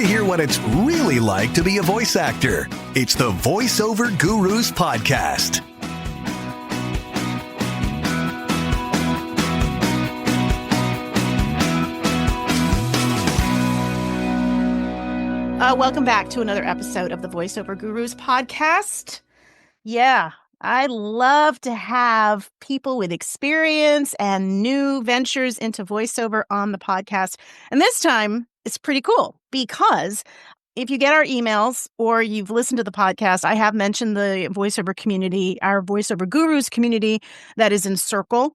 to hear what it's really like to be a voice actor. It's the Voiceover Gurus podcast. Welcome back to another episode of the Voiceover Gurus podcast. Yeah, I love to have people with experience and new ventures into voiceover on the podcast. And this time, it's pretty cool because if you get our emails or you've listened to the podcast, I have mentioned the voiceover community, our Voiceover Gurus community that is in Circle.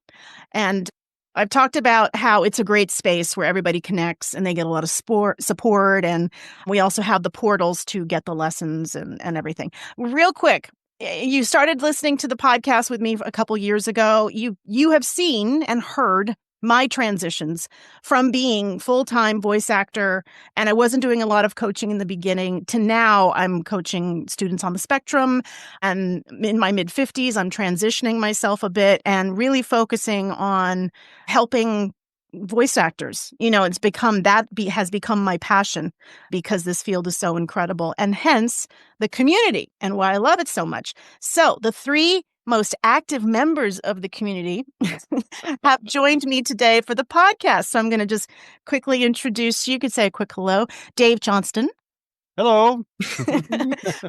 And I've talked about how it's a great space where everybody connects and they get a lot of support. And we also have the portals to get the lessons and everything. Real quick, you started listening to the podcast with me a couple years ago. You have seen and heard my transitions from being full-time voice actor, and I wasn't doing a lot of coaching in the beginning, to now I'm coaching students on the spectrum, and in my mid-50s, I'm transitioning myself a bit and really focusing on helping voice actors. You know, it's become has become my passion because this field is so incredible, and hence the community and why I love it so much. So the three most active members of the community have joined me today for the podcast. So I'm going to just quickly introduce you. Could say a quick hello. Dave Johnston. Hello.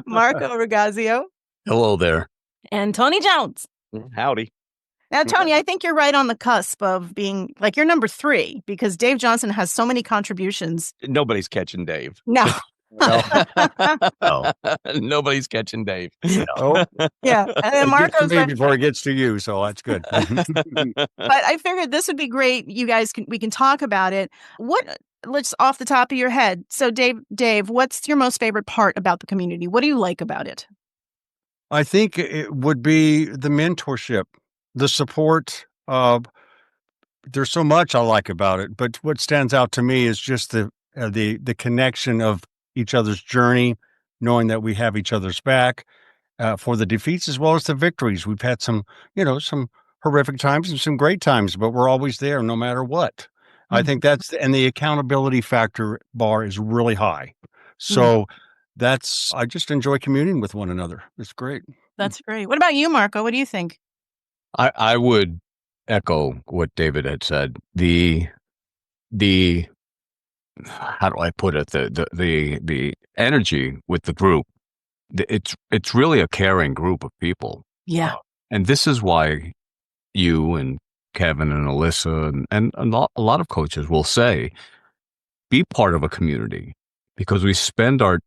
Marco Rigazio. Hello there. And Tony Jones. Howdy. Now, Tony, I think you're right on the cusp of being, like, you're number 3 because Dave Johnson has so many contributions. Nobody's catching Dave. No. No. Nobody's catching Dave. No. Yeah. And then Marco's me before it gets to you, so that's good. But I figured this would be great. You guys we can talk about it. Let's off the top of your head. So Dave, what's your most favorite part about the community? What do you like about it? I think it would be the mentorship, the support. There's so much I like about it, but what stands out to me is just the connection of each other's journey, knowing that we have each other's back for the defeats as well as the victories. We've had some horrific times and some great times, but we're always there no matter what. Mm-hmm. I think and the accountability factor bar is really high. So I just enjoy communing with one another. It's great. That's great. What about you, Marco? What do you think? I would echo what David had said. The how do I put it? The energy with the group. It's really a caring group of people. Yeah. And this is why you and Kevin and Alyssa and a lot of coaches will say, be part of a community, because we spend our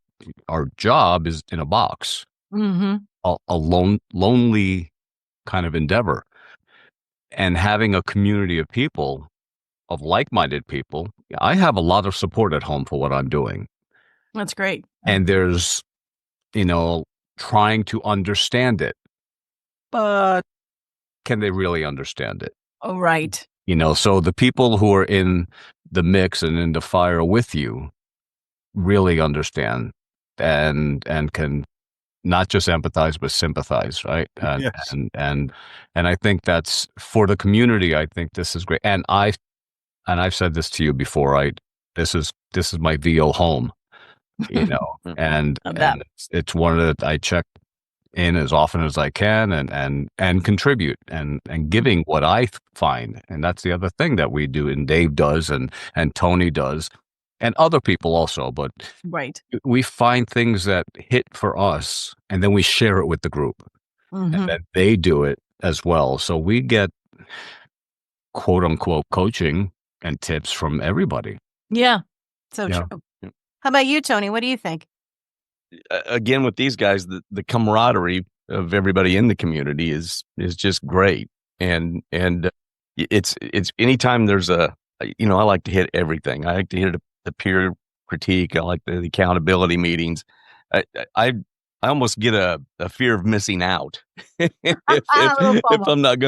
job is in a box, a lonely kind of endeavor, and having a community of people, of like-minded people. I have a lot of support at home for what I'm doing. That's great. And there's, trying to understand it, but can they really understand it? Oh, right. So the people who are in the mix and in the fire with you really understand and can not just empathize, but sympathize, right? And, yes. and I think that's, for the community, I think this is great. And I've said this to you before, this is my VO home, and it's one that I check in as often as I can and contribute and giving what I find. And that's the other thing that we do, and Dave does and Tony does and other people also, but right. We find things that hit for us and then we share it with the group, and then they do it as well. So we get quote unquote coaching and tips from everybody. Yeah. So true. How about you, Tony? What do you think? Again, with these guys, the camaraderie of everybody in the community is just great. And it's anytime there's I like to hit everything. I like to hit the peer critique. I like the accountability meetings. I almost get a fear of missing out if I'm not,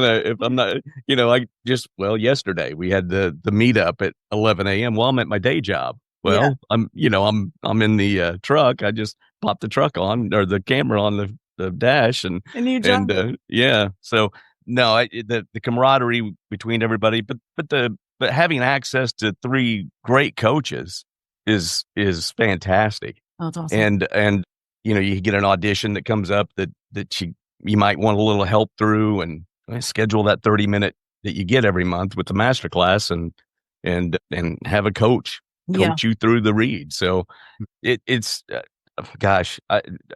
yesterday we had the meetup at 11 a.m. Well, I'm at my day job. Well, I'm in the truck. I just popped the truck on, or the camera on the dash, and you jump. So no, the camaraderie between everybody, but having access to 3 great coaches is fantastic. Oh, it's awesome. And you get an audition that comes up that you might want a little help through, and schedule that 30-minute that you get every month with the master class, and have a coach Yeah. you through the read. So it's gosh,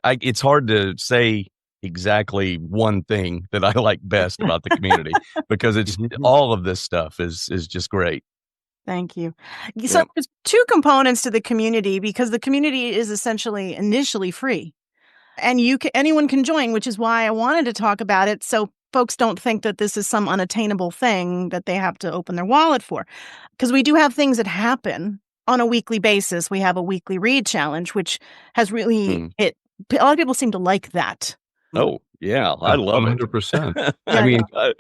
it's hard to say exactly one thing that I like best about the community, because it's all of this stuff is just great. Thank you. So Yep. there's two components to the community, because the community is essentially initially free, and anyone can join, which is why I wanted to talk about it, so folks don't think that this is some unattainable thing that they have to open their wallet for. Because we do have things that happen on a weekly basis. We have a weekly read challenge, which has really a lot of people seem to like that. Oh yeah, I love it. 100%. Yeah, I mean, know.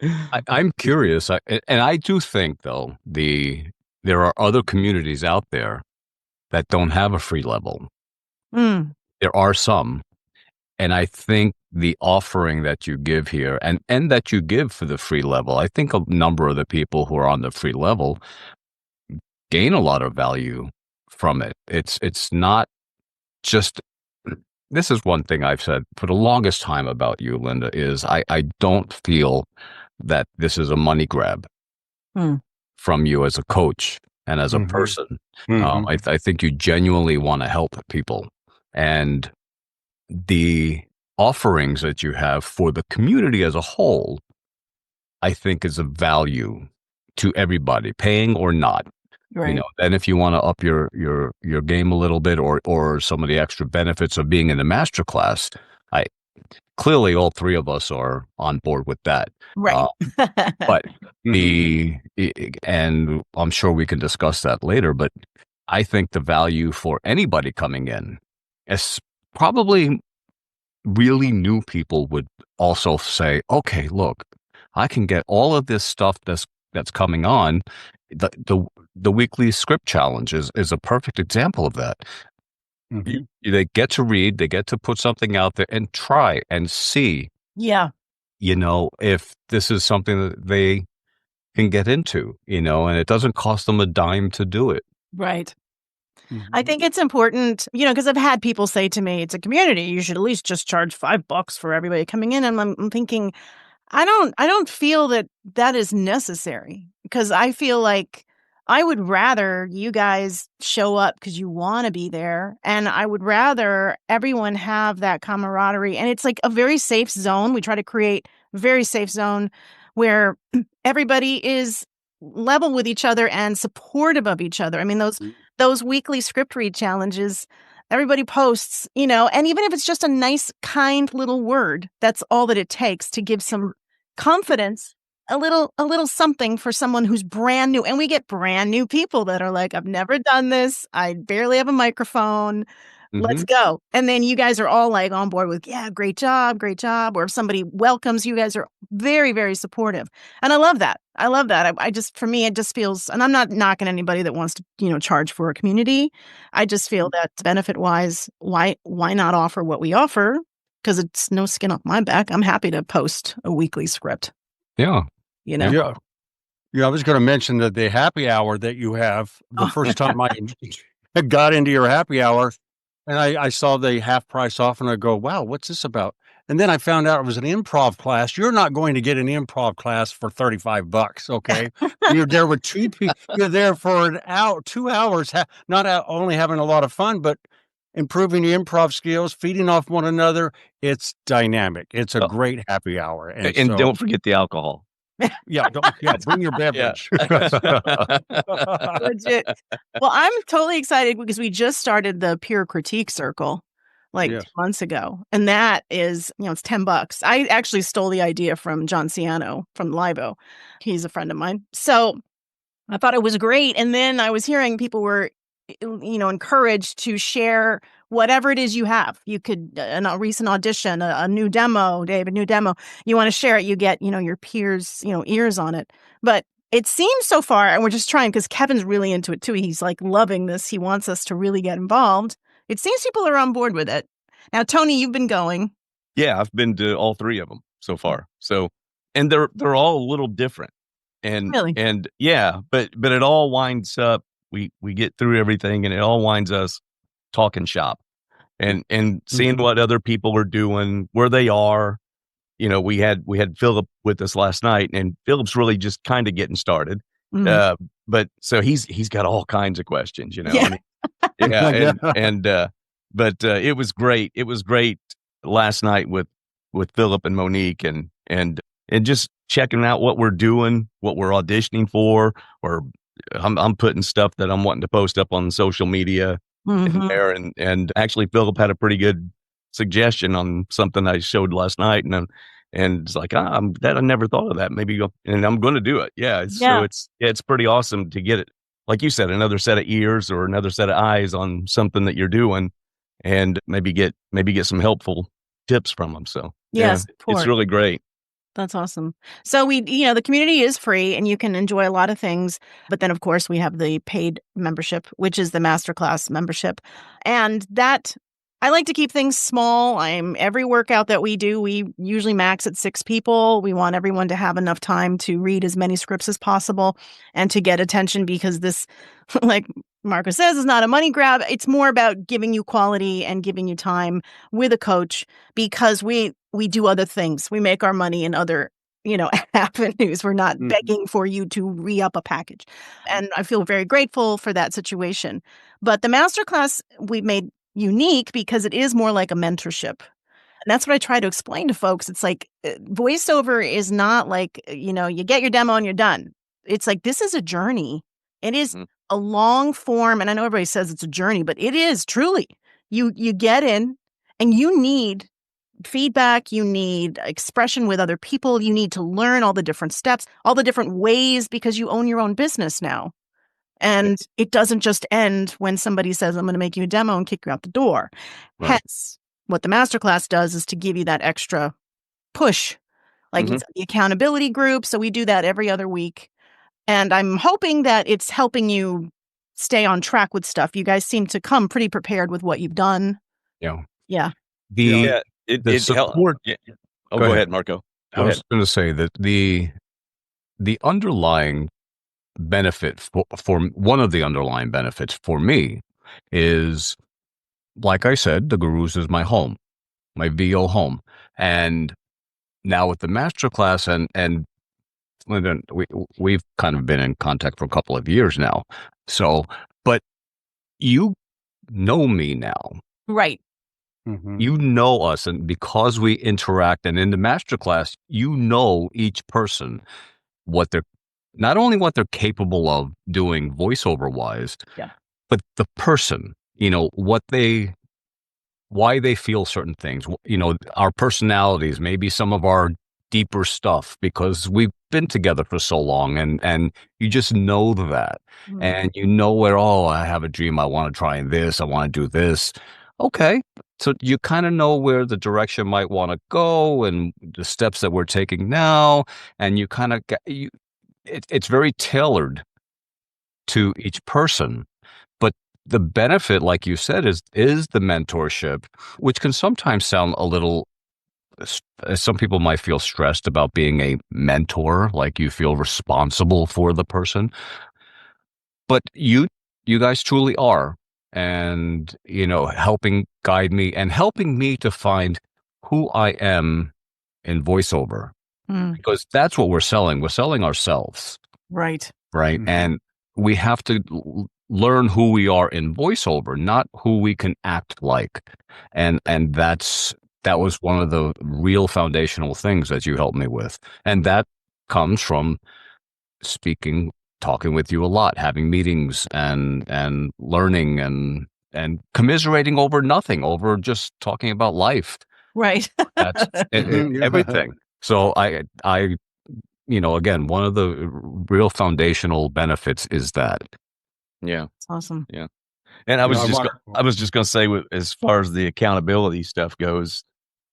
I'm curious, and I do think though there are other communities out there that don't have a free level. Mm, There are some, and I think the offering that you give here, and that you give for the free level, I think a number of the people who are on the free level gain a lot of value from it. It's not just. This is one thing I've said for the longest time about you, Linda, is I don't feel that this is a money grab from you as a coach and as a person. I think you genuinely want to help people. And the offerings that you have for the community as a whole, I think is of value to everybody, paying or not. right. And if you want to up your game a little bit, or some of the extra benefits of being in the master class, clearly all three of us are on board with that. Right. But and I'm sure we can discuss that later, but I think the value for anybody coming in, is probably really new people would also say, okay, look, I can get all of this stuff that's coming on. The weekly script challenge is a perfect example of that. They get to read, they get to put something out there and try and see, Yeah. If this is something that they can get into, and it doesn't cost them a dime to do it. Right. I think it's important, because I've had people say to me, it's a community, you should at least just charge $5 for everybody coming in. And I'm thinking, I don't feel that is necessary, because I feel like I would rather you guys show up because you want to be there. And I would rather everyone have that camaraderie. And it's like a very safe zone. We try to create a very safe zone where everybody is level with each other and supportive of each other. I mean, those weekly script read challenges, everybody posts, and even if it's just a nice, kind little word, that's all that it takes to give some confidence, a little something for someone who's brand new. And we get brand new people that are like, I've never done this. I barely have a microphone. Let's go. And then you guys are all like on board with, yeah, great job. Or if somebody welcomes, you guys are very, very supportive. And I love that. I just, for me, it just feels, and I'm not knocking anybody that wants to, charge for a community. I just feel that benefit wise, why not offer what we offer? Because it's no skin off my back. I'm happy to post a weekly script. Yeah. Yeah. Yeah, I was going to mention that the happy hour that you have, the first time I got into your happy hour, and I saw the half price off, and I go, wow, what's this about? And then I found out it was an improv class. You're not going to get an improv class for $35, okay? You're there with two people. You're there for an hour, 2 hours, not only having a lot of fun, but improving your improv skills, feeding off one another. It's dynamic. It's a great happy hour. And so, don't forget the alcohol. Yeah, bring your beverage. Legit. Well, I'm totally excited because we just started the peer critique circle 2 months ago. And that is, it's $10. I actually stole the idea from John Ciano from Livo. He's a friend of mine. So I thought it was great. And then I was hearing people were, encouraged to share whatever it is you have. You could, a recent audition, a new demo, Dave, a new demo. You want to share it, you get, your peers, ears on it. But it seems so far, and we're just trying because Kevin's really into it too. He's like loving this. He wants us to really get involved. It seems people are on board with it. Now, Tony, you've been going. Yeah, I've been to all three of them so far. So, and they're all a little different. And really? And yeah, but it all winds up we get through everything, and it all winds us talking shop and seeing what other people are doing, where they are. We had Philip with us last night, and Philip's really just kind of getting started. But so he's got all kinds of questions, Yeah. But it was great. It was great last night with Philip and Monique and just checking out what we're doing, what we're auditioning for, or I'm putting stuff that I'm wanting to post up on social media in there. And actually Philip had a pretty good suggestion on something I showed last night, and it's like, I never thought of that. Maybe and I'm going to do it. So it's pretty awesome to get it, like you said, another set of ears or another set of eyes on something that you're doing, and maybe get some helpful tips from them. So Yes, it's really great. That's awesome. So the community is free and you can enjoy a lot of things. But then, of course, we have the paid membership, which is the masterclass membership. And that I like to keep things small. Every workout that we do, we usually max at 6 people. We want everyone to have enough time to read as many scripts as possible and to get attention, because this, like Marco says, is not a money grab. It's more about giving you quality and giving you time with a coach, because we do other things. We make our money in other, avenues. We're not begging for you to re-up a package. And I feel very grateful for that situation. But the masterclass we made unique because it is more like a mentorship. And that's what I try to explain to folks. It's like voiceover is not like, you get your demo and you're done. It's like, this is a journey. It is a long form. And I know everybody says it's a journey, but it is truly. You get in and you need feedback, you need expression with other people, you need to learn all the different steps, all the different ways, because you own your own business now. And it doesn't just end when somebody says, I'm going to make you a demo and kick you out the door. Right. Hence, what the masterclass does is to give you that extra push, like it's the accountability group. So we do that every other week. And I'm hoping that it's helping you stay on track with stuff. You guys seem to come pretty prepared with what you've done. Yeah. The support. Go ahead, Marco. I was going to say that the underlying benefit for one of the underlying benefits for me is, like I said, the Gurus is my home, my VO home. And now with the masterclass and Lyndon, we've kind of been in contact for a couple of years now. So, but you know me now. Right. You know us, and because we interact, and in the masterclass, you know each person, not only what they're capable of doing voiceover wise, but the person, why they feel certain things, our personalities, maybe some of our deeper stuff, because we've been together for so long, and you just know that, and where, I have a dream, I want to try this, I want to do this. Okay. So you kind of know where the direction might want to go and the steps that we're taking now. And you kind of it's very tailored to each person. But the benefit, like you said, is the mentorship, which can sometimes sound a little, some people might feel stressed about being a mentor, like you feel responsible for the person. But you guys truly are. And, helping guide me and helping me to find who I am in voiceover, because that's what we're selling. We're selling ourselves. Right. And we have to learn who we are in voiceover, not who we can act like. And that was one of the real foundational things that you helped me with. And that comes from talking with you a lot, having meetings and learning and commiserating over nothing, over just talking about life. Right. That's everything. So I, again, one of the real foundational benefits is that. Yeah. It's awesome. Yeah. And I was just going to say, as far as the accountability stuff goes,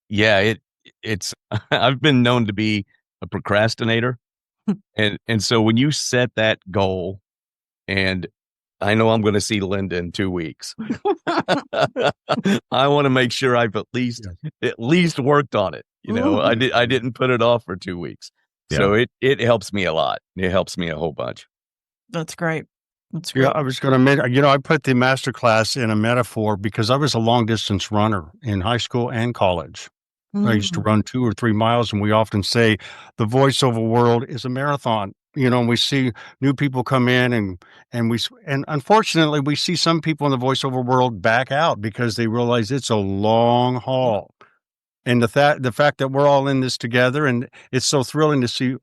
it's I've been known to be a procrastinator. And so when you set that goal, and I know I'm going to see Linda in 2 weeks, I want to make sure I've at least worked on it. I didn't put it off for 2 weeks. Yeah. So it helps me a lot. It helps me a whole bunch. That's great. That's Yeah, great. I was going to mention, I put the master class in a metaphor because I was a long distance runner in high school and college. I used to Mm. run 2 or 3 miles, and we often say the voiceover world is a marathon. And we see new people come in, and unfortunately, we see some people in the voiceover world back out because they realize it's a long haul. And the fact that we're all in this together, and it's so thrilling to see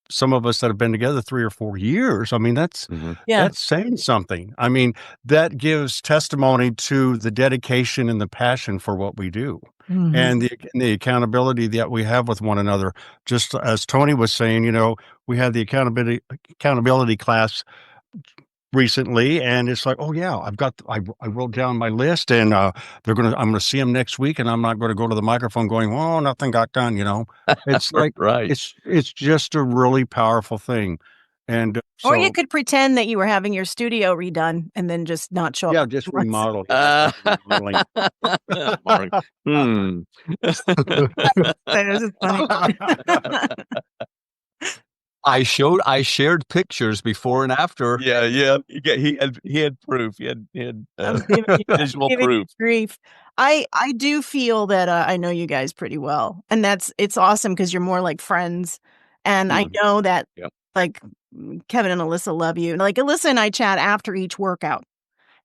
some of us that have been together 3 or 4 years. I mean, Yeah. that's saying something. I mean, that gives testimony to the dedication and the passion for what we do, Mhm. and the accountability that we have with one another. Just as Tony was saying, we had the accountability class recently, and it's like, oh yeah, I wrote down my list, and I'm gonna see them next week, and I'm not going to go to the microphone going, oh, nothing got done. It's like Right. it's just a really powerful thing, and Or you so could pretend that you were having your studio redone and then just not show up yeah, for just 2 months. remodel. Yeah, remodeling. Mark. Hmm. That is funny. I shared pictures before and after. Yeah. He had proof. He had I'm visual giving you proof. grief. I do feel that I know you guys pretty well, and it's awesome because you're more like friends, and I Mhm. know that Yep. like Kevin and Alyssa love you. Like Alyssa and I chat after each workout.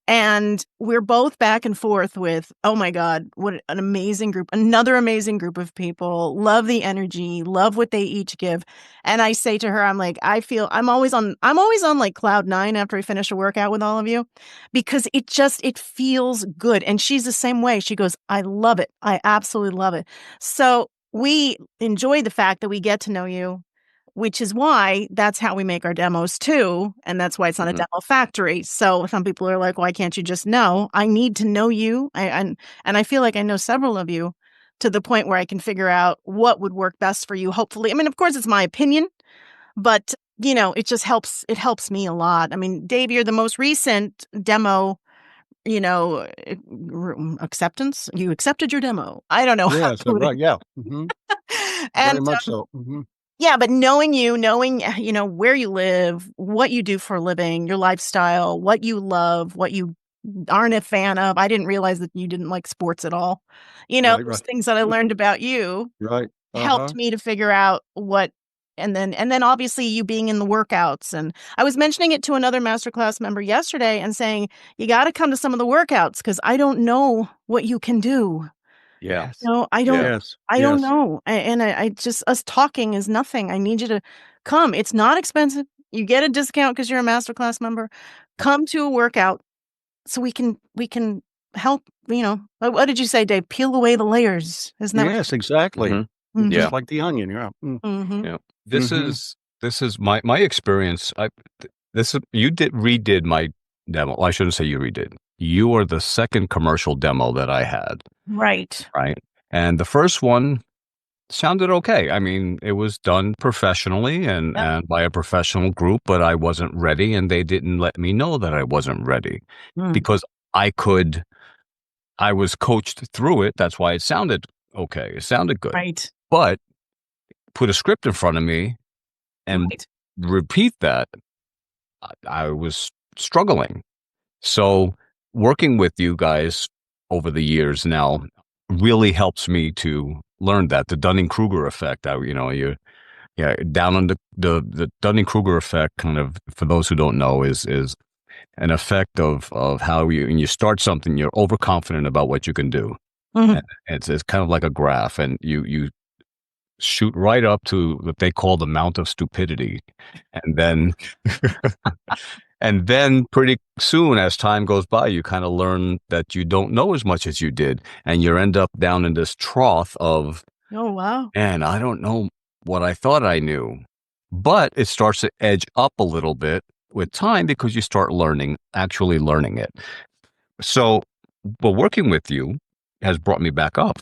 And we're both back and forth with, oh my God, what an amazing group, another amazing group of people. Love the energy, love what they each give. And I say to her, I'm like, I'm always on like cloud 9 after I finish a workout with all of you because it feels good. And she's the same way. She goes, I love it. I absolutely love it. So we enjoy the fact that we get to know you, which is why that's how we make our demos too, and that's why it's not a Mhm. demo factory. So some people are like, "Why can't you just know?" I need to know you, and I feel like I know several of you to the point where I can figure out what would work best for you, hopefully. I mean, of course, it's my opinion, but, it just helps me a lot. I mean, Dave, you're the most recent demo, acceptance? You accepted your demo. I don't know how Yes, to put it. right, yeah, mhm, very And much so. Mhm. yeah, but knowing you, knowing, where you live, what you do for a living, your lifestyle, what you love, what you aren't a fan of. I didn't realize that you didn't like sports at all. Right, Those right, things that I learned about you right, helped me to figure out what and then obviously you being in the workouts. And I was mentioning it to another masterclass member yesterday and saying, you got to come to some of the workouts because I don't know what you can do. Yeah. yes, No, Yeah. yes, I don't yes, know, and I just us talking is nothing. I need you to come. It's not expensive. You get a discount because 'cause you're a masterclass member. Come to a workout so we can help, what did you say, Dave? Peel away the layers. Isn't that what yes, exactly. Mhm. you Yeah. Just like the onion, yeah, Mhm. Yeah. This mhm. is my experience. You redid my demo. Well, I shouldn't say you redid. You are the second commercial demo that I had, Right. right? And the first one sounded okay. I mean, it was done professionally and Yep. and by a professional group, but I wasn't ready, and they didn't let me know that I wasn't ready Mm. because I was coached through it. That's why it sounded okay. It sounded good. Right. But put a script in front of me and Right. repeat that, I was struggling. So working with you guys over the years now really helps me to learn that the Dunning-Kruger effect. Yeah, down on the Dunning-Kruger effect, kind of for those who don't know, is an effect of how when you start something, you're overconfident about what you can do. Mhm. And it's kind of like a graph, and you shoot right up to what they call the mount of stupidity, and then and then pretty soon, as time goes by, you kind of learn that you don't know as much as you did, and you end up down in this trough of, Oh, wow. and I don't know what I thought I knew. But it starts to edge up a little bit with time because you start actually learning it. So, but working with you has brought me back up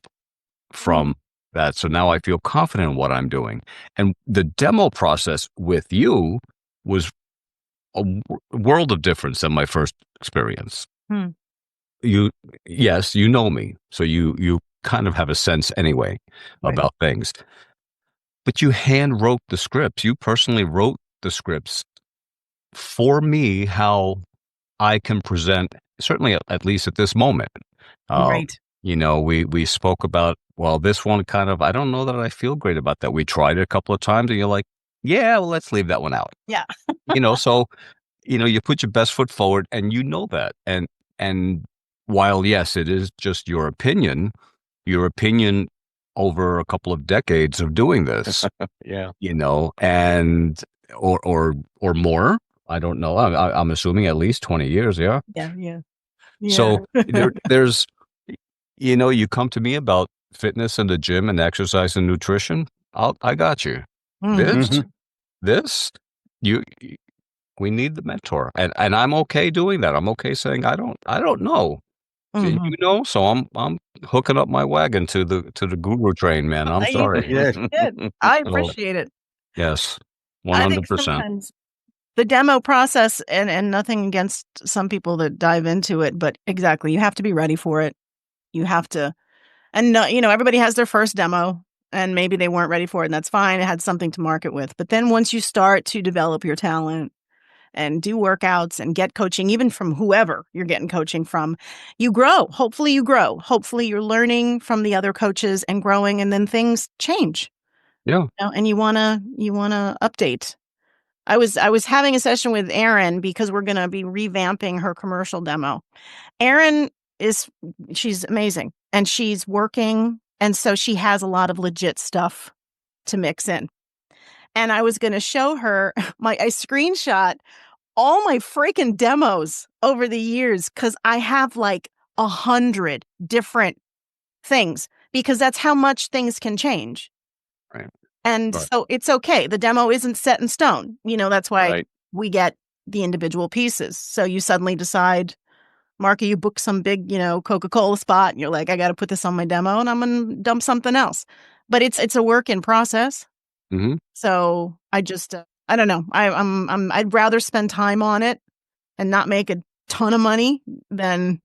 Mm. from that. So now I feel confident in what I'm doing. And the demo process with you was a world of difference than my first experience. Hmm. Yes, you know me. So you kind of have a sense anyway Right. about things. But you hand wrote the scripts. You personally wrote the scripts for me how I can present, certainly at least at this moment. Right. We spoke about, well, this one kind of, I don't know that I feel great about that. We tried it a couple of times and you're like, yeah, well, let's leave that one out. Yeah. So, you put your best foot forward and that. And while, yes, it is just your opinion over a couple of decades of doing this, Yeah. and, or more, I don't know. I'm assuming at least 20 years. Yeah. Yeah. Yeah. So there's, you come to me about fitness and the gym and exercise and nutrition. I got you. Mhm. This, you, we need the mentor, and I'm okay doing that. I'm okay saying I don't know. Mhm. So I'm hooking up my wagon to the guru train, man. I'm You sorry. Yeah. did. I So appreciate it. yes, I think 100%. sometimes the demo process, and nothing against some people that dive into it, but exactly, you have to be ready for it. You have to, and no, everybody has their first demo and maybe they weren't ready for it, and that's fine. It had something to market with. But then once you start to develop your talent and do workouts and get coaching, even from whoever you're getting coaching from, you grow. Hopefully you grow. Hopefully you're learning from the other coaches and growing, and then things change. Yeah. And you wanna update. I was having a session with Erin because we're gonna be revamping her commercial demo. Erin she's amazing and she's working, and so she has a lot of legit stuff to mix in. And I was gonna show her I screenshot all my freaking demos over the years because I have like 100 different things, because that's how much things can change. Right. And Right. so it's okay. The demo isn't set in stone. That's why Right. we get the individual pieces. So you suddenly decide, Marka, you book some big, Coca-Cola spot and you're like, I got to put this on my demo and I'm going to dump something else. But it's a work in process. Mm-hmm. So I just, I don't know. I'd rather spend time on it and not make a ton of money than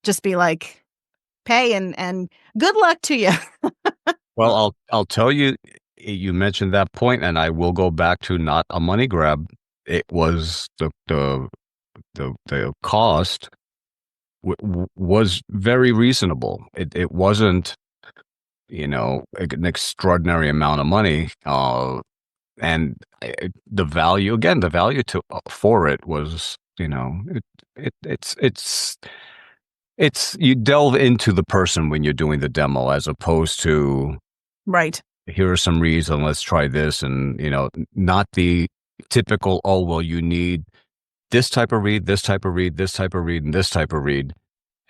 just be like, pay and good luck to you. Well, I'll tell you. You mentioned that point, and I will go back to not a money grab. It was the cost was very reasonable. It wasn't an extraordinary amount of money. And the value, again, the value for it was, it's you delve into the person when you're doing the demo, as opposed to, Right. here are some reads and let's try this, and not the typical, oh well, you need this type of read, this type of read, this type of read, and this type of read,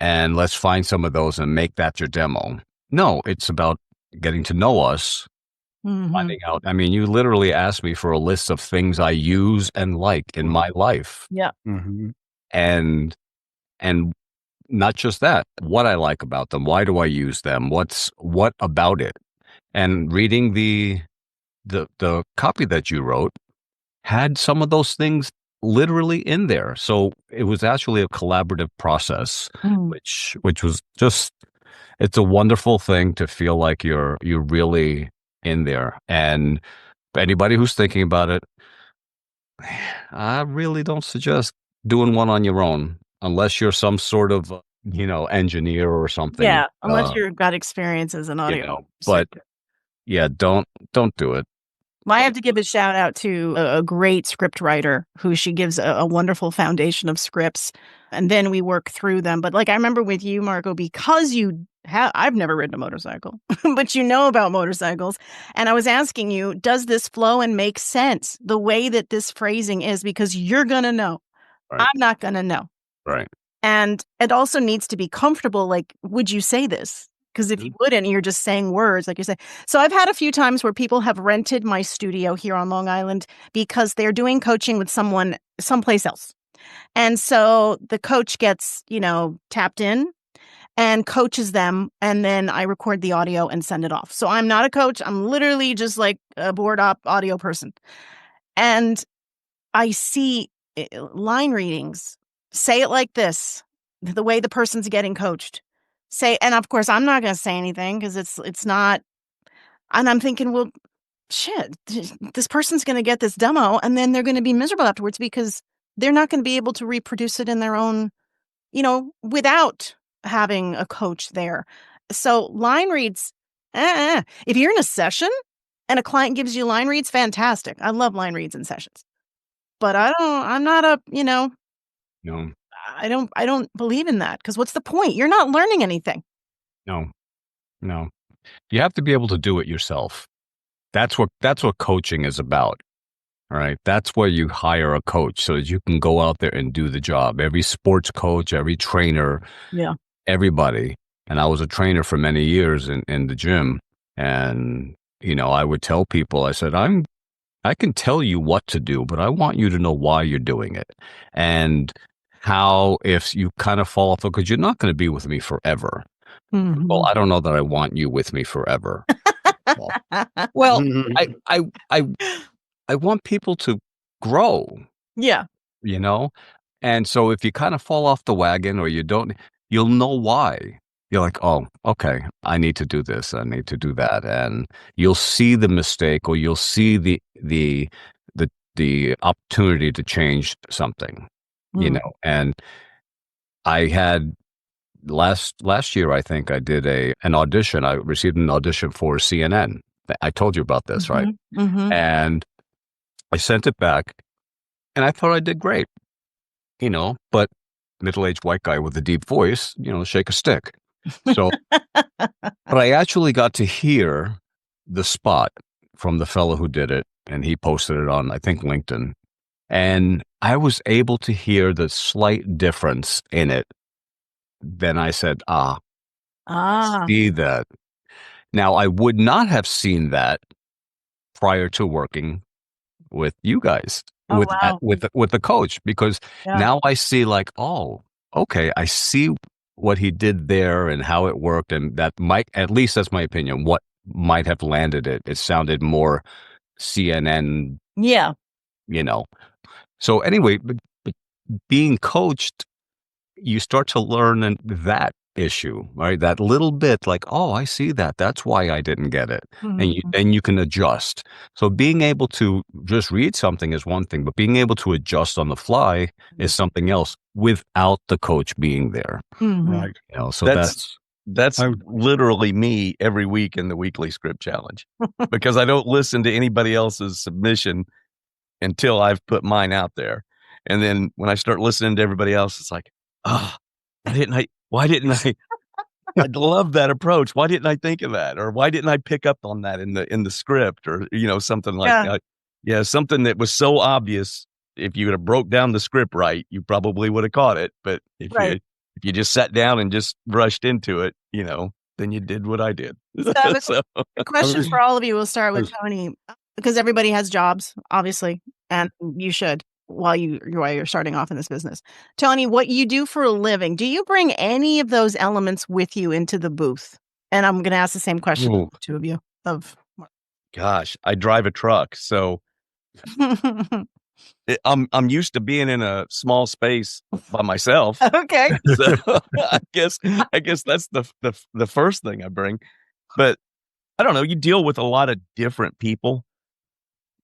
and let's find some of those and make that your demo. No, it's about getting to know us, Mhm. finding out. I mean, you literally asked me for a list of things I use and like in my life, Yeah. Mhm. and and not just that, what I like about them, why do I use them, what about it, and reading the copy that you wrote had some of those things literally in there. So it was actually a collaborative process, Mm. which was just, it's a wonderful thing to feel like you're really in there. And anybody who's thinking about it, I really don't suggest doing one on your own unless you're some sort of engineer or something. Yeah, unless you've got experience as an audio But producer. yeah, don't do it. Well, I have to give a shout out to a great script writer who she gives a wonderful foundation of scripts, and then we work through them. But like I remember with you, Marco, because I've never ridden a motorcycle, but you know about motorcycles. And I was asking you, does this flow and make sense the way that this phrasing is? Because you're going to know. Right. I'm not going to know. Right. And it also needs to be comfortable. Like, would you say this? Because if you wouldn't, you're just saying words, like you say. So I've had a few times where people have rented my studio here on Long Island because they're doing coaching with someone someplace else. And so the coach gets, tapped in and coaches them. And then I record the audio and send it off. So I'm not a coach. I'm literally just like a board op audio person. And I see line readings. Say it like this, the way the person's getting coached. And of course, I'm not going to say anything because it's not. And I'm thinking, well, shit, this person's going to get this demo and then they're going to be miserable afterwards because they're not going to be able to reproduce it in their own, without having a coach there. So line reads, if you're in a session and a client gives you line reads, fantastic. I love line reads in sessions. But I'm not a, No. I don't believe in that because what's the point? You're not learning anything. No. You have to be able to do it yourself. That's what coaching is about. All right. That's where you hire a coach so that you can go out there and do the job. Every sports coach, every trainer, everybody. And I was a trainer for many years in the gym. And, I would tell people, I said, I can tell you what to do, but I want you to know why you're doing it. And how, if you kind of fall off, because you're not going to be with me forever. Mhm. Well, I don't know that I want you with me forever. Well, I want people to grow, Yeah. And so if you kind of fall off the wagon or you don't, you'll know why. You're like, oh, okay, I need to do this. I need to do that. And you'll see the mistake or you'll see the opportunity to change something, and I had last year, I think I did an audition. I received an audition for CNN. I told you about this, right? Mm-hmm. And I sent it back and I thought I did great, but middle-aged white guy with a deep voice, shake a stick. So, but I actually got to hear the spot from the fellow who did it, and he posted it on, I think, LinkedIn. And I was able to hear the slight difference in it. Then I said, see that. Now, I would not have seen that prior to working with you guys, with the coach, because now I see like, oh, okay, I see what he did there and how it worked, and that might, at least that's my opinion, what might have landed it. It sounded more CNN. Yeah. So anyway, but being coached, you start to learn that issue, right? That little bit, like, oh, I see that. That's why I didn't get it. Mm-hmm. And then you can adjust. So being able to just read something is one thing, but being able to adjust on the fly is something else without the coach being there. Mm-hmm. Right. So that's literally me every week in the weekly script challenge because I don't listen to anybody else's submission until I've put mine out there. And then when I start listening to everybody else, it's like, why didn't I, I love that approach. Why didn't I think of that? Or why didn't I pick up on that in the script or, something like that. Yeah. Something that was so obvious. If you would have broke down the script right, you probably would have caught it. But if you just sat down and just rushed into it, then you did what I did. So, the question for all of you will start with Tony, because everybody has jobs, obviously, and you should while you're starting off in this business. Tony, what you do for a living, do you bring any of those elements with you into the booth? And I'm going to ask the same question to the two of you. Gosh, I drive a truck, so I'm used to being in a small space by myself. Okay. So I guess that's the first thing I bring. But I don't know, you deal with a lot of different people,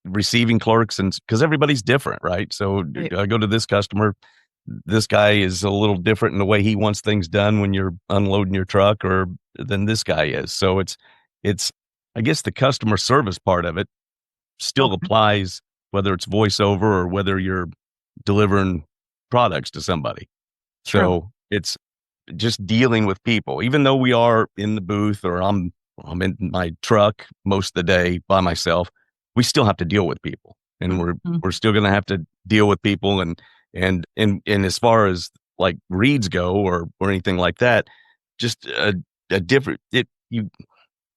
receiving clerks, and because everybody's different, right? So I go to this customer, this guy is a little different in the way he wants things done when you're unloading your truck or than this guy is. So it's I guess the customer service part of it still applies, whether it's voiceover or whether you're delivering products to somebody. True. So it's just dealing with people, even though we are in the booth or I'm in my truck most of the day by myself, we still have to deal with people, and we're still going to have to deal with people. And as far as like reads go or anything like that, just a different, you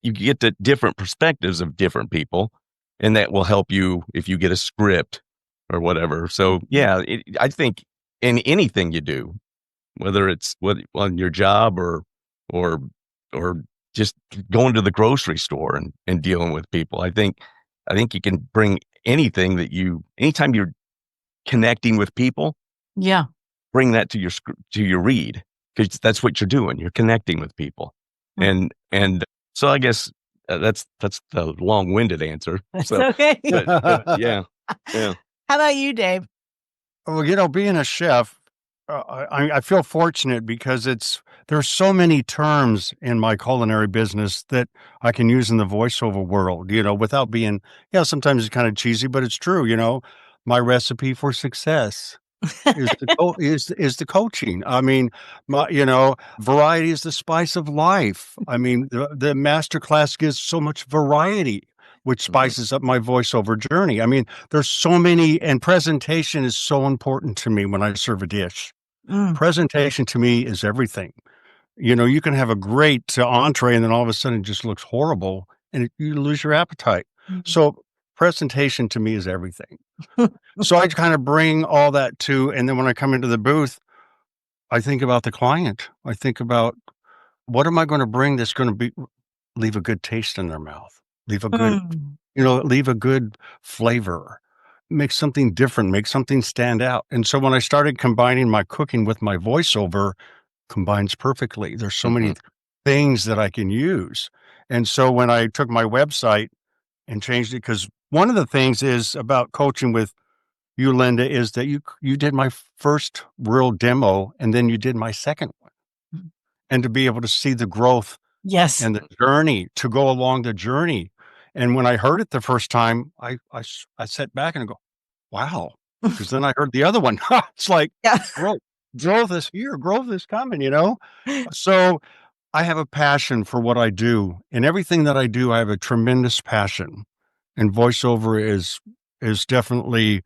get the different perspectives of different people, and that will help you if you get a script or whatever. So yeah, I think in anything you do, whether it's on your job or just going to the grocery store and dealing with people, I think you can bring anything anytime you're connecting with people, bring that to your read, because that's what you're doing. You're connecting with people. And so I guess that's the long-winded answer. That's So, okay. but yeah. How about you, Dave? Well, being a chef, I feel fortunate because there's so many terms in my culinary business that I can use in the voiceover world, without being, sometimes it's kind of cheesy, but it's true, my recipe for success is the coaching. I mean, variety is the spice of life. I mean, the masterclass gives so much variety, which spices up my voiceover journey. I mean, there's so many, and presentation is so important to me when I serve a dish. Presentation to me is everything. You can have a great entree and then all of a sudden it just looks horrible and you lose your appetite. So presentation to me is everything. So I kind of bring all that and then when I come into the booth, I think about the client. I think about what am I going to bring that's going to leave a good taste in their mouth, leave a good flavor, make something different, make something stand out. And so when I started combining my cooking with my voiceover, combines perfectly. There's so many things that I can use. And so when I took my website and changed it, because one of the things is about coaching with you, Linda, is that you did my first real demo and then you did my second one. And to be able to see the growth Yes. and the journey, to go along the journey. And when I heard it the first time, I sat back and I go, wow. Because then I heard the other one. It's like, growth is here, growth is coming, So I have a passion for what I do. And everything that I do, I have a tremendous passion. And voiceover is definitely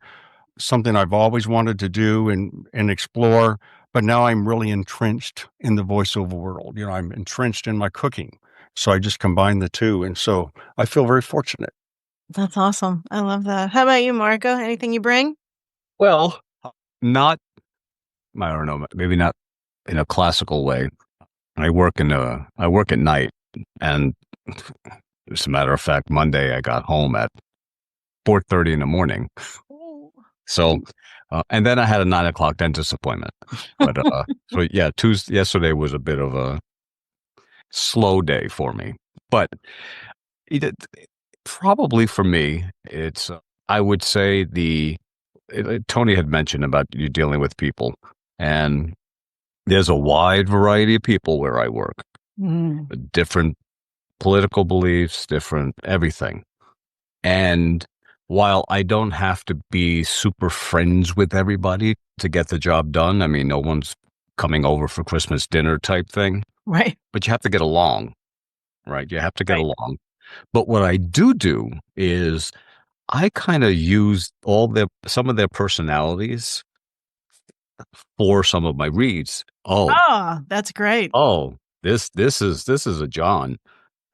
something I've always wanted to do and explore. But now I'm really entrenched in the voiceover world. I'm entrenched in my cooking. So I just combine the two. And so I feel very fortunate. That's awesome. I love that. How about you, Marco? Anything you bring? Well, I don't know, maybe not in a classical way. I work at night, and as a matter of fact, Monday I got home at 4:30 in the morning. So, and then I had a 9:00 dentist appointment. But so yeah, yesterday was a bit of a slow day for me. But probably for me, it's I would say Tony had mentioned about you dealing with people, and there's a wide variety of people where I work, different political beliefs, different everything. And while I don't have to be super friends with everybody to get the job done, I mean, no one's coming over for Christmas dinner type thing. Right. But you have to get along, right? You have to get along. But what I do is I kind of use some of their personalities for some of my reads. Oh, that's great. Oh, this is a John.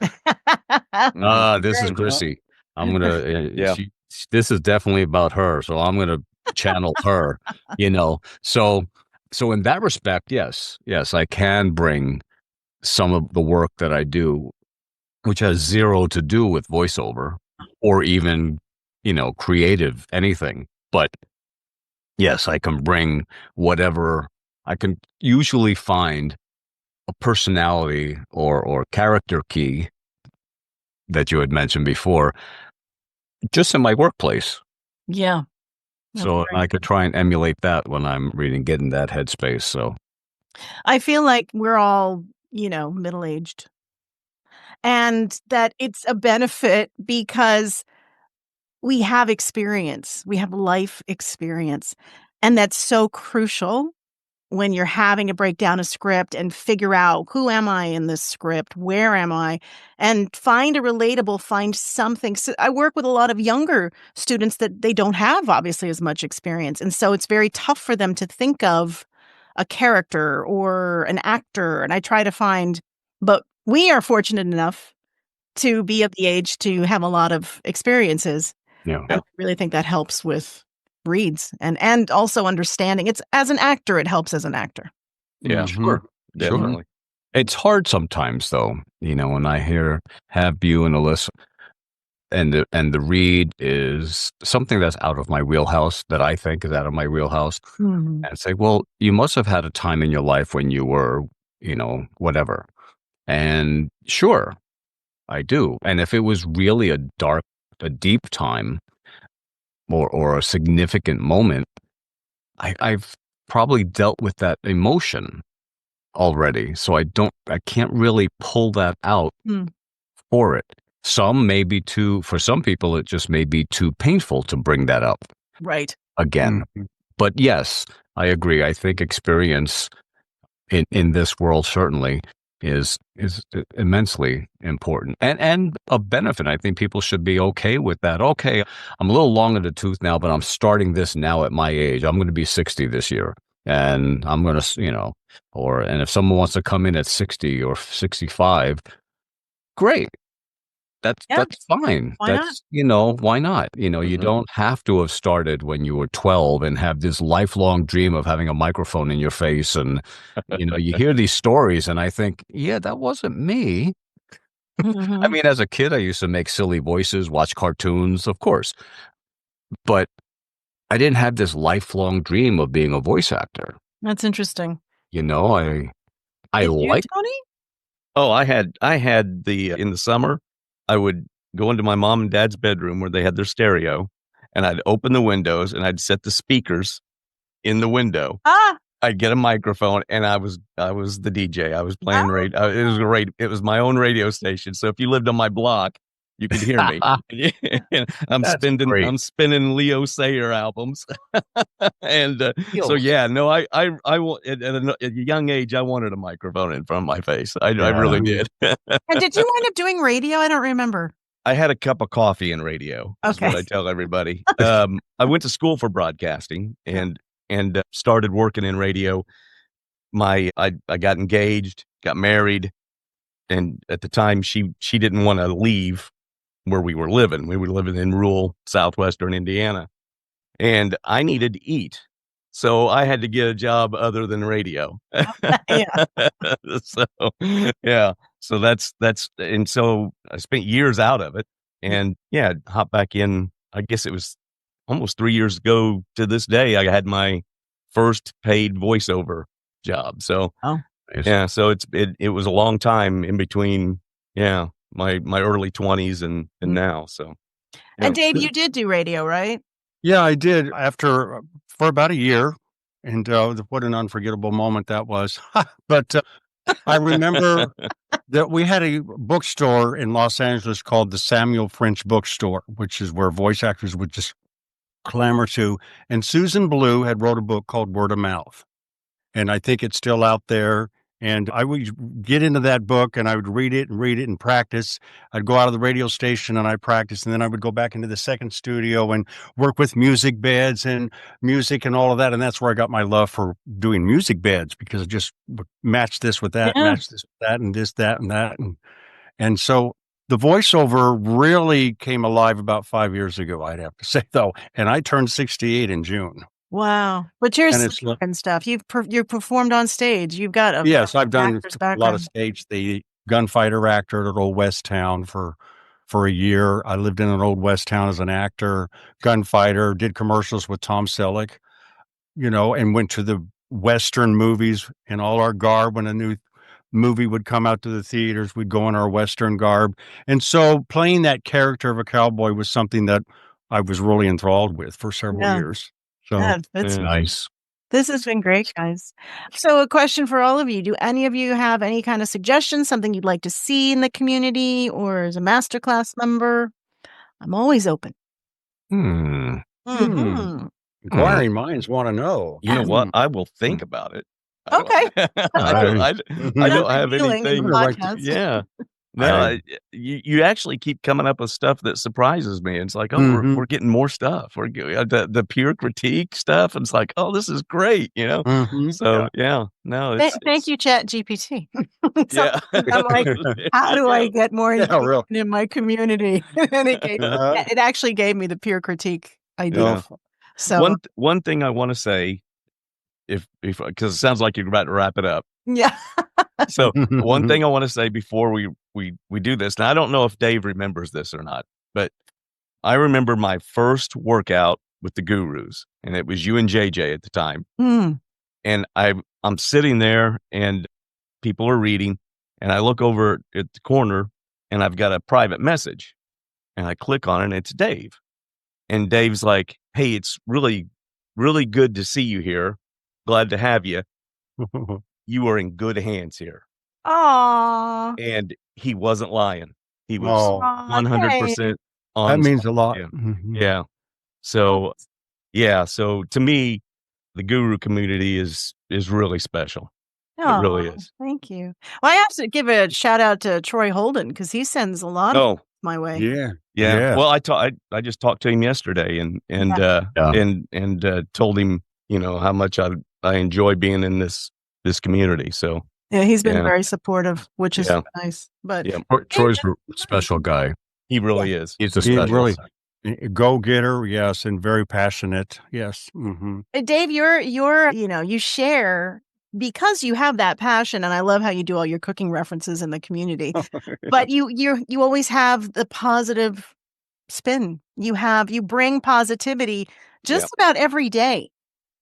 This is Chrissy. I'm gonna. This is definitely about her, so I'm gonna channel her. So in that respect, yes, I can bring some of the work that I do, which has zero to do with voiceover or even creative anything, but yes, I can bring whatever. I can usually find a personality or character key that you had mentioned before, just in my workplace. Yeah. So I could try and emulate that when I'm reading, get in that headspace. So I feel like we're all, middle-aged, and that it's a benefit because we have experience, we have life experience, and that's so crucial when you're having to break down a script and figure out, who am I in this script? Where am I? And find something. So I work with a lot of younger students that they don't have obviously as much experience. And so it's very tough for them to think of a character or an actor. And I try to but we are fortunate enough to be of the age to have a lot of experiences. yeah, I really think that helps with reads and also understanding. It's as an actor, it helps as an actor. Yeah, sure, definitely. It's hard sometimes, though. When I have you and Alyssa, and the read is something that's out of my wheelhouse, that I think is out of my wheelhouse, and say, well, you must have had a time in your life when you were, whatever. And sure, I do. And if it was really a deep time or a significant moment, I've probably dealt with that emotion already. So I can't really pull that out for it. For some people, it just may be too painful to bring that up Right. again. But yes, I agree. I think experience in this world certainly is immensely important and a benefit. I think people should be okay with that. Okay, I'm a little long in the tooth now, but I'm starting this now at my age. I'm going to be 60 this year, and I'm going to, and if someone wants to come in at 60 or 65, great. That's fine. Why not? Why not? You don't have to have started when you were 12 and have this lifelong dream of having a microphone in your face. And, you hear these stories and I think, yeah, that wasn't me. I mean, as a kid, I used to make silly voices, watch cartoons, of course. But I didn't have this lifelong dream of being a voice actor. That's interesting. I Did like. you, Tony? Oh, I had in the summer, I would go into my mom and dad's bedroom where they had their stereo, and I'd open the windows and I'd set the speakers in the window. I'd get a microphone and I was the DJ. I was playing radio. It was my own radio station. So if you lived on my block, you could hear me. I'm spinning Leo Sayer albums. And so yeah, no, I at a young age I wanted a microphone in front of my face. I really did. And did you wind up doing radio? I don't remember. I had a cup of coffee in radio. That's what I tell everybody. I went to school for broadcasting and started working in radio. I got engaged, got married, and at the time she didn't want to leave where we were living. We were living in rural southwestern Indiana, and I needed to eat. So I had to get a job other than radio. So that's and so I spent years out of it, and hopped back in. I guess it was almost 3 years ago to this day. I had my first paid voiceover job. So so it was a long time in between. My early 20s and now. So and Dave, you did do radio, right? Yeah, I did for about a year. And what an unforgettable moment that was. But I remember that we had a bookstore in Los Angeles called the Samuel French Bookstore, which is where voice actors would just clamor to. And Susan Blue had wrote a book called Word of Mouth. And I think it's still out there. And I would get into that book and I would read it and practice. I'd go out of the radio station and I'd practice. And then I would go back into the second studio and work with music beds and music and all of that. And that's where I got my love for doing music beds, because I just would match this with that, match this with that, and this, that, and that. And so the voiceover really came alive about 5 years ago, I'd have to say, though. And I turned 68 in June. Wow. But you're and stuff. You've performed on stage. You've got I've done a lot of stage. The gunfighter actor at Old West Town for a year. I lived in an Old West Town as an actor, gunfighter, did commercials with Tom Selleck, and went to the Western movies in all our garb. When a new movie would come out to the theaters, we'd go in our Western garb. And so playing that character of a cowboy was something that I was really enthralled with for several years. So that's nice. This has been great, guys. So a question for all of you. Do any of you have any kind of suggestions, something you'd like to see in the community or as a masterclass member? I'm always open. Inquiring minds want to know. You know what? I will think about it. Okay. I don't have anything. No, you actually keep coming up with stuff that surprises me. It's like, we're getting more stuff. We're the peer critique stuff. And it's like, oh, this is great, So thank you, Chat GPT. I'm like, how do I get more in my community? And it actually gave me the peer critique idea. So one thing I want to say, because it sounds like you're about to wrap it up. Yeah. So one thing I want to say before we do this, and I don't know if Dave remembers this or not, but I remember my first workout with the Gurus, and it was you and JJ at the time. And I'm sitting there and people are reading, and I look over at the corner and I've got a private message, and I click on it, and it's Dave. And Dave's like, "Hey, it's really, really good to see you here. Glad to have you. You are in good hands here." Aw. And he wasn't lying. He was Oh, Aw, Dave. 100% that honest. means a lot. Yeah. Mhm. Yeah. So, yeah. So to me, the guru community is really special. It really Oh, is. thank you. Well, I have to give a shout out to Troy Holden because he sends a lot of Oh, my way. Yeah. yeah. Yes. Well, I just talked to him yesterday and Yeah. told him, how much I enjoy being in this community. So, Yeah, he's been yeah. very supportive, which is Yeah. nice. But Yeah. Troy's a special guy. He really is. He's a He special really guy. go-getter, yes, and very passionate. Yes. Mhm. Dave, you share because you have that passion, and I love how you do all your cooking references in the community. But you always have the positive spin. You bring positivity just about every day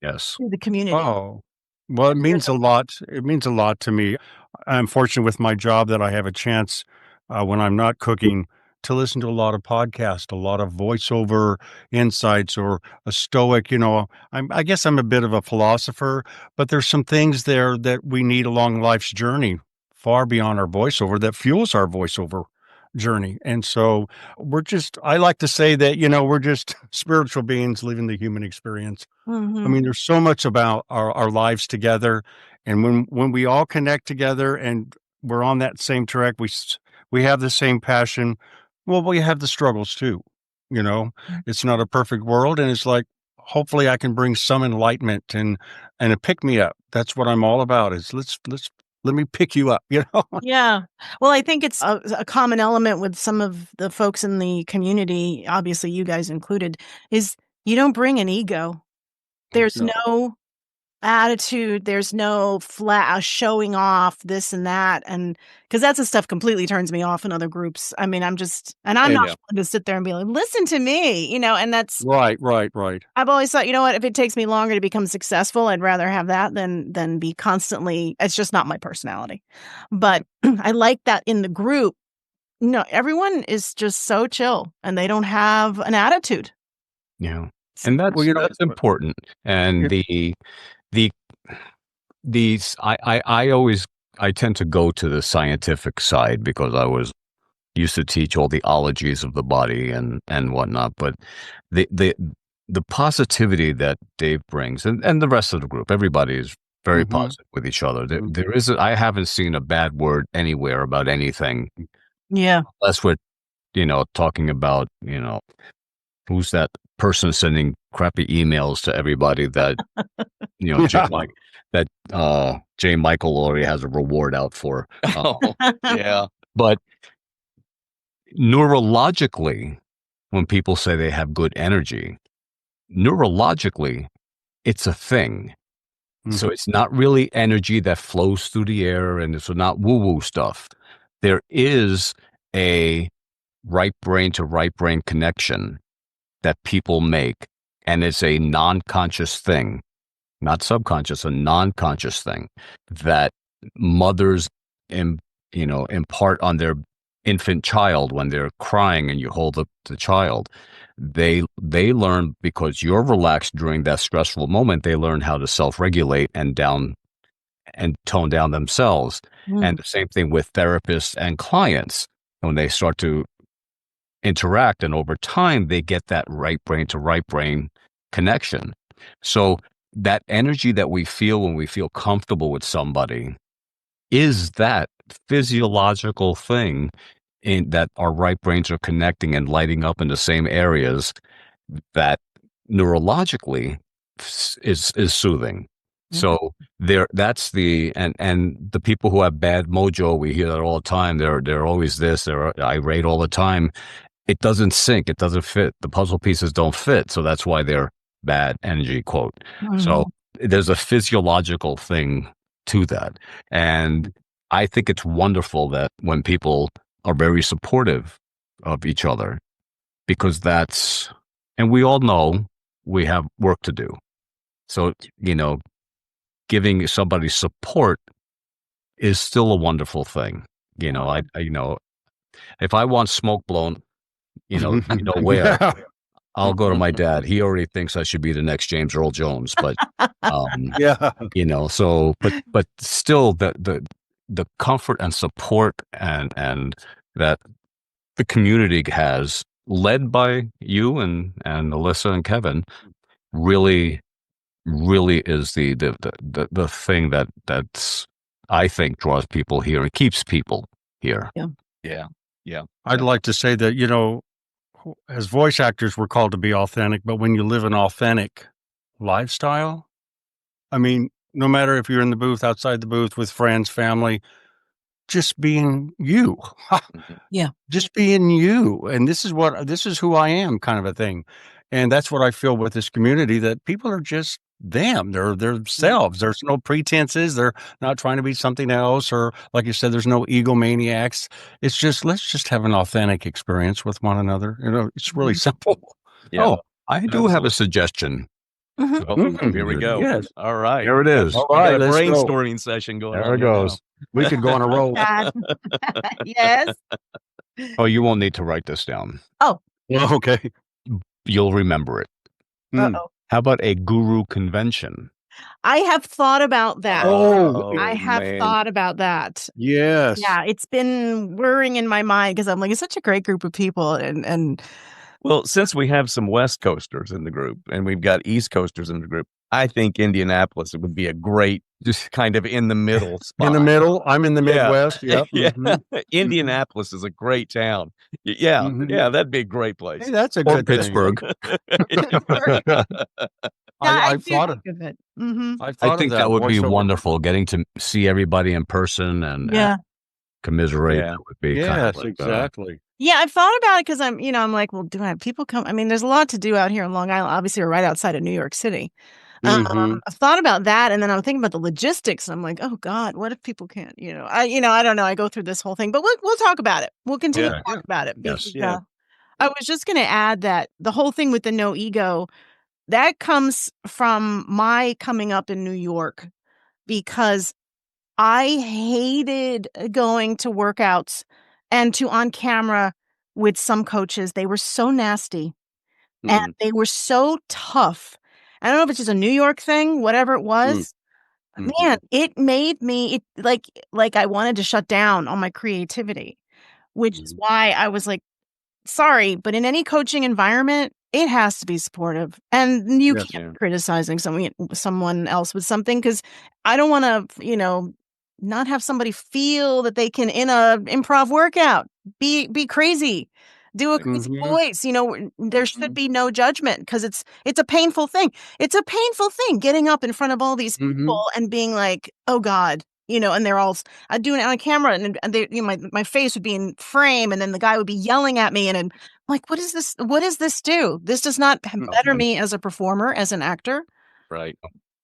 Yes. to the community. Oh, well, it means a lot. It means a lot to me. I'm fortunate with my job that I have a chance when I'm not cooking to listen to a lot of podcasts, a lot of voiceover insights, or a stoic. I guess I'm a bit of a philosopher, but there's some things there that we need along life's journey, far beyond our voiceover, that fuels our voiceover journey. And so I like to say that, we're just spiritual beings living the human experience. I mean, there's so much about our lives together, and when we all connect together and we're on that same track, we have the same passion. Well, we have the struggles too. It's not a perfect world, and it's like hopefully I can bring some enlightenment and a pick me up. That's what I'm all about. Is let me pick you up. Yeah. Well, I think it's a common element with some of the folks in the community, obviously you guys included, is you don't bring an ego. There's No. no attitude. There's no showing off this and that. And because that's the stuff completely turns me off in other groups. I mean, I'm not Yeah. going to sit there and be like, listen to me, and that's, Right. I've always thought, what, if it takes me longer to become successful, I'd rather have that than be constantly, it's just not my personality. But I like that in the group. No, everyone is just so chill and they don't have an attitude. Yeah. And that's Well, that's important. And Yeah. these I tend to go to the scientific side because I used to teach all the ologies of the body and whatnot. But the positivity that Dave brings and the rest of the group, everybody is very Mhm. positive with each other. Mhm. There is I haven't seen a bad word anywhere about anything Yeah. unless we're talking about who's that person sending crappy emails to everybody that Jay Michael already has a reward out for. Oh, yeah. But neurologically, when people say they have good energy, neurologically, it's a thing. So it's not really energy that flows through the air, and it's not woo-woo stuff. There is a right brain to right brain connection that people make, and it's a non-conscious thing, not subconscious, a non-conscious thing that mothers impart on their infant child when they're crying and you hold up the child. They learn, because you're relaxed during that stressful moment, they learn how to self-regulate and tone down themselves. And the same thing with therapists and clients. When they start to interact, and over time they get that right brain to right brain connection. So that energy that we feel when we feel comfortable with somebody is that physiological thing in that our right brains are connecting and lighting up in the same areas that neurologically is soothing. So that's and the people who have bad mojo, we hear that all the time. They're always this, they're irate all the time. It doesn't sync. It doesn't fit. The puzzle pieces don't fit. So that's why they're bad energy, quote. So there's a physiological thing to that. And I think it's wonderful that when people are very supportive of each other, because and we all know we have work to do. So, giving somebody support is still a wonderful thing. If I want smoke blown, where, Yeah. I'll go to my dad. He already thinks I should be the next James Earl Jones, but Yeah. so but still the comfort and support and that the community has, led by you and Alyssa and Kevin, really is the thing that's, I think, draws people here and keeps people here. Yeah. I'd like to say that, as voice actors, we're called to be authentic, but when you live an authentic lifestyle, I mean, no matter if you're in the booth, outside the booth, with friends, family, just being you. Yeah. Just being you. And this is who I am, kind of a thing. And that's what I feel with this community, that people are just them. They're themselves. There's no pretenses. They're not trying to be something else. Or like you said, there's no egomaniacs. It's just, let's just have an authentic experience with one another. It's really simple. Yeah. Oh, I do have a suggestion. Mhm. Oh, here we go. Yes. All right. There it is. All We got right, a let's go. brainstorming session going There on it here now. goes. We could go on a roll. God. Yes. Oh, you won't need to write this down. Well, okay. You'll remember it. Mm. Uh-oh. How about a guru convention? I have thought about that. Oh, I have man. thought about that. yes. Yeah, it's been whirring in my mind because I'm like, it's such a great group of people, and Well, since we have some West Coasters in the group and we've got East Coasters in the group, I think Indianapolis would be a great, just kind of in the middle spot. In the middle. I'm in the Yeah. Midwest. Yep. Yeah. Mhm. Indianapolis is a great town. Yeah. Mhm. Yeah. That'd be a great place. Hey, that's a Or good thing. Pittsburgh. I do thought think of it. Mm-hmm. I I think that would be voiceover. wonderful, getting to see everybody in person and Yeah. commiserate. Yeah. That would be kind Yes, of like, exactly. Yeah, I've thought about it because I'm like, well, do I have people come? I mean, there's a lot to do out here in Long Island. Obviously, we're right outside of New York City. Mhm. I've thought about that, and then I'm thinking about the logistics, and I'm like, oh God, what if people can't? I don't know. I go through this whole thing, but we'll talk about it. We'll continue Yeah. to talk about it. Yes. Because, Yeah. I was just going to add that the whole thing with the no ego, that comes from my coming up in New York, because I hated going to workouts and to on camera with some coaches. They were so nasty and they were so tough. I don't know if it's just a New York thing, whatever it was. Mhm. Man, it made me like I wanted to shut down on my creativity, which is why I was like, sorry, but in any coaching environment, it has to be supportive, and you Yes. can't be criticizing someone else with something, because I don't want to, not have somebody feel that they can in a improv workout be crazy, do a crazy Mhm. voice. There should be no judgment, because it's a painful thing. It's a painful thing getting up in front of all these people and being like, oh God. And they're all doing it on camera, and they, my face would be in frame, and then the guy would be yelling at me, and I'm like, what is this? What does this do? This does not better me as a performer, as an actor. Right.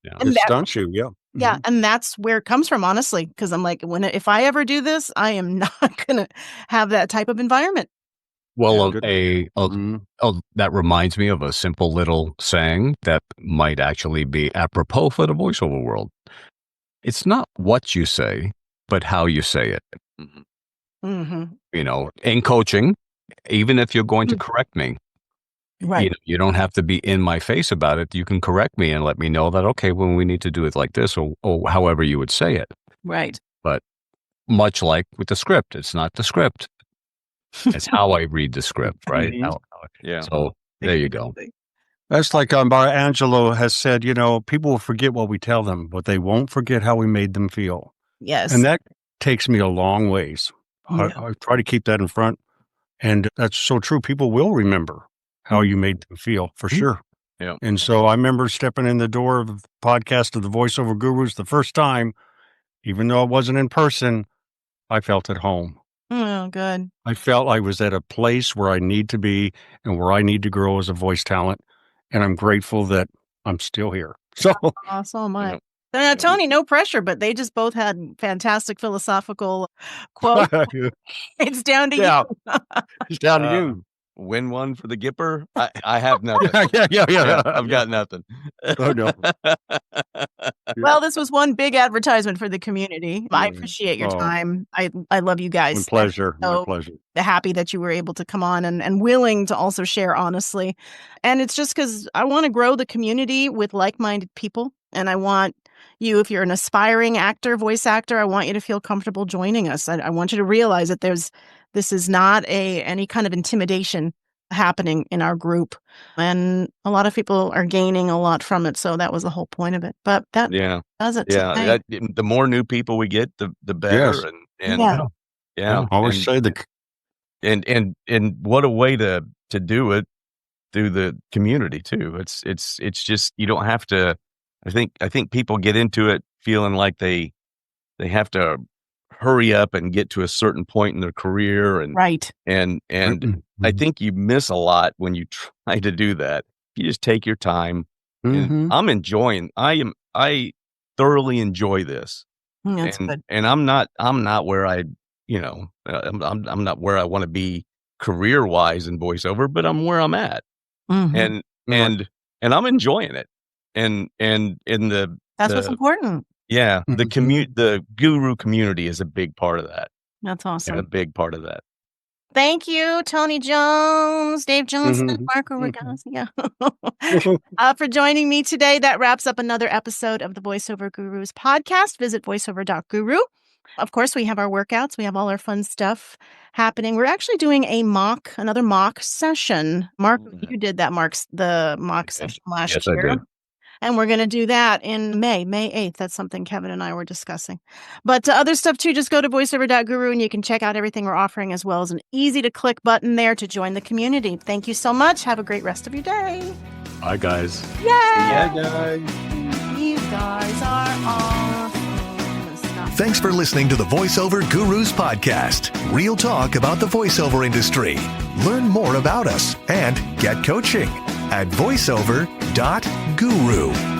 Yeah. And It stunts you. Yeah. yeah, and that's where it comes from, honestly, because I'm like, if I ever do this, I am not gonna have that type of environment. Well, good. oh, that reminds me of a simple little saying that might actually be apropos for the voiceover world. It's not what you say, but how you say it. Mm-hmm. In coaching, even if you're going to correct me, Right. you don't have to be in my face about it. You can correct me and let me know that, okay, well, we need to do it like this, or however you would say it. Right. But much like with the script, it's not the script. It's how I read the script, right? Yeah. So there you go. That's like Angelo has said, people will forget what we tell them, but they won't forget how we made them feel. Yes. And that takes me a long ways. Yeah. I try to keep that in front. And that's so true. People will remember how you made them feel, for sure. Yeah. And so I remember stepping in the door of the podcast of the Voiceover Gurus the first time, even though I wasn't in person, I felt at home. Oh, good. I felt I was at a place where I need to be and where I need to grow as a voice talent. And I'm grateful that I'm still here. So So am I. Yeah. Tony, no pressure, but they just both had fantastic philosophical quotes. It's down to yeah, you. it's down to you. Win one for the Gipper. I have nothing. Yeah. I've got nothing. Oh, no. Well, this was one big advertisement for the community. I Mm. appreciate your Oh. time. I love you guys. My I'm pleasure. My so pleasure. happy that you were able to come on and willing to also share honestly. And it's just because I want to grow the community with like-minded people. And I want you, if you're an aspiring actor, voice actor, I want you to feel comfortable joining us. I want you to realize that this is not any kind of intimidation happening in our group. And a lot of people are gaining a lot from it. So that was the whole point of it. But that Yeah. does it Yeah. today. The more new people we get, the better. Yes. And Yeah. yeah. I always say And what a way to do it through the community too. It's just, you don't have to. I think people get into it feeling like they have to hurry up and get to a certain point in their career, and Right. and I think you miss a lot when you try to do that. You just take your time. And I thoroughly enjoy this. That's good. And I'm not where I'm not where I want to be career wise in voiceover, but I'm where I'm at. Mhm. And I'm enjoying it. And in That's what's important. the guru community is a big part of that. That's A awesome. big part of that. Thank you, Tony Jones, Dave Johnston, Marco Rigazio, for joining me today. That wraps up another episode of the Voiceover Gurus podcast. Visit voiceover.guru. Of course, we have our workouts. We have all our fun stuff happening. We're actually doing another mock session. Mark, you did that the mock session last Yes, I year. did. And we're going to do that in May 8th. That's something Kevin and I were discussing. But other stuff too, just go to voiceover.guru and you can check out everything we're offering, as well as an easy to click button there to join the community. Thank you so much. Have a great rest of your day. Bye, guys. Yay! Yeah, guys. You guys are awesome. Thanks for listening to the Voiceover Gurus podcast. Real talk about the voiceover industry. Learn more about us and get coaching at voiceover.guru.